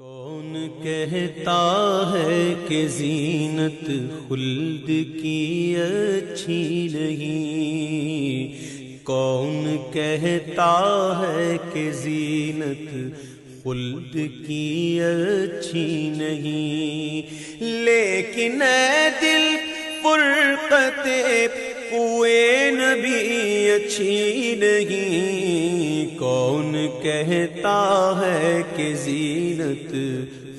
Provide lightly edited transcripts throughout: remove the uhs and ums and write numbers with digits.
کون کہتا ہے کہ زینت خلد کی اچھی نہیں؟ کون کہتا ہے کہ زینت خلد کی اچھی نہیں؟ لیکن اے دل فرقت کوئے نبی اچھی نہیں؟ کون کہتا ہے کہ زینت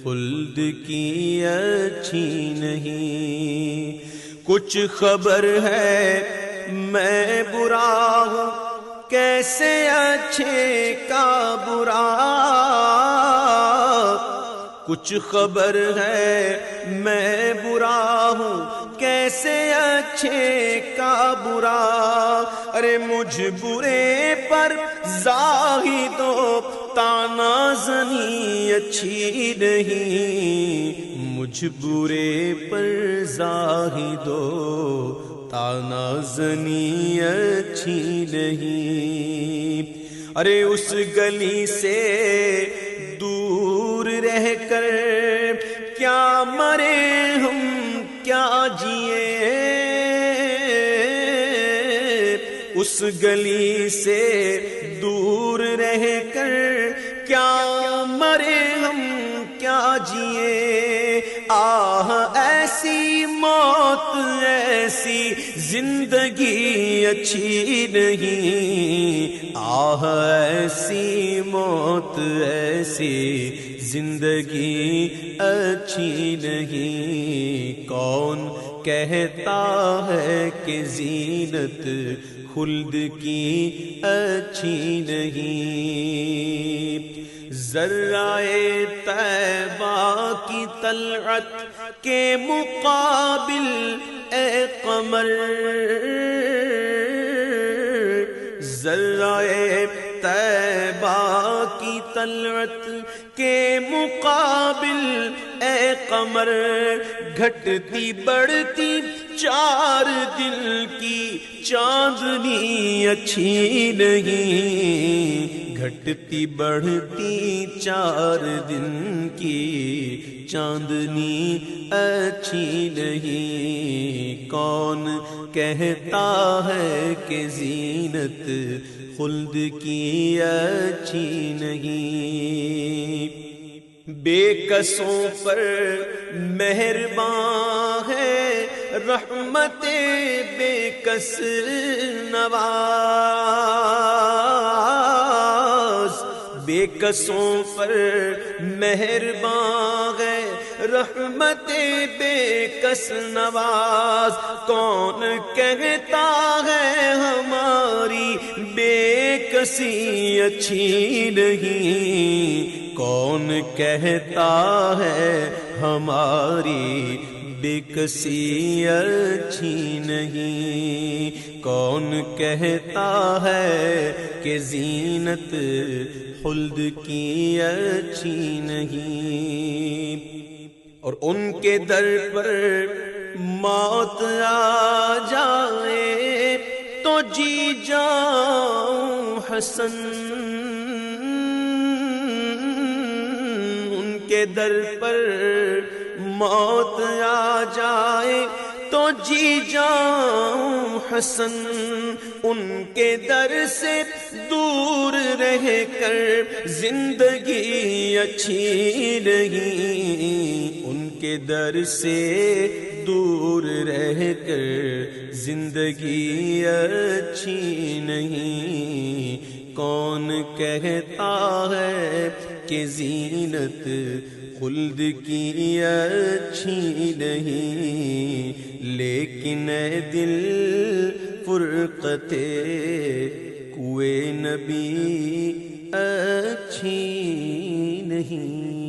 خلد کی اچھی نہیں؟ کچھ خبر ہے میں برا ہوں کیسے اچھے کا برا، کچھ خبر ہے میں برا ہوں کیسے اچھے کا برا، ارے مجھ برے پر زاہد و تانا زنی اچھی نہیں؟ مجھ برے پر زاہد و تانا زنی اچھی نہیں۔ ارے اس گلی سے دور رہ کر کیا مرے ہم کیا جیے، اس گلی سے دور رہ کر کیا مرے ہم کیا جیے، آہ ایسی موت ایسی زندگی اچھی نہیں، آہ ایسی موت ایسی زندگی اچھی نہیں۔ کون کہتا ہے کہ زینت خلد کی اچھی نہیں؟ ذرائے طیبہ کی طلعت کے مقابل اے قمر، ذرائے طیبہ کی طلعت کے مقابل اے قمر، گھٹتی بڑھتی چار دل کی چاندنی اچھی نہیں؟ گھٹتی بڑھتی چار دن کی چاندنی اچھی نہیں۔ کون کہتا ہے کہ زینت خلد کی اچھی نہیں؟ بے کسوں پر مہرباں ہے رحمت بے کس نواز، بے کسوں پر مہرباں ہے رحمت بے کس نواز، کون کہتا ہے ہماری بے کسی اچھی نہیں؟ کون کہتا ہے ہماری بے کسی اچھی نہیں؟ کون کہتا ہے کہ زینت خلد کی اچھی نہیں؟ اور ان کے در پر موت آ جائے تو جی جاؤں حسن، ان کے در پر موت آ جائے تو جی جاؤں حسن، ان کے در سے دور رہ کر زندگی اچھی نہیں، ان کے در سے دور رہ کر زندگی اچھی نہیں۔ کون کہتا ہے کہ زینت خلد کی اچھی نہیں؟ لیکن اے دل فرقت کوئے نبی اچھی نہیں۔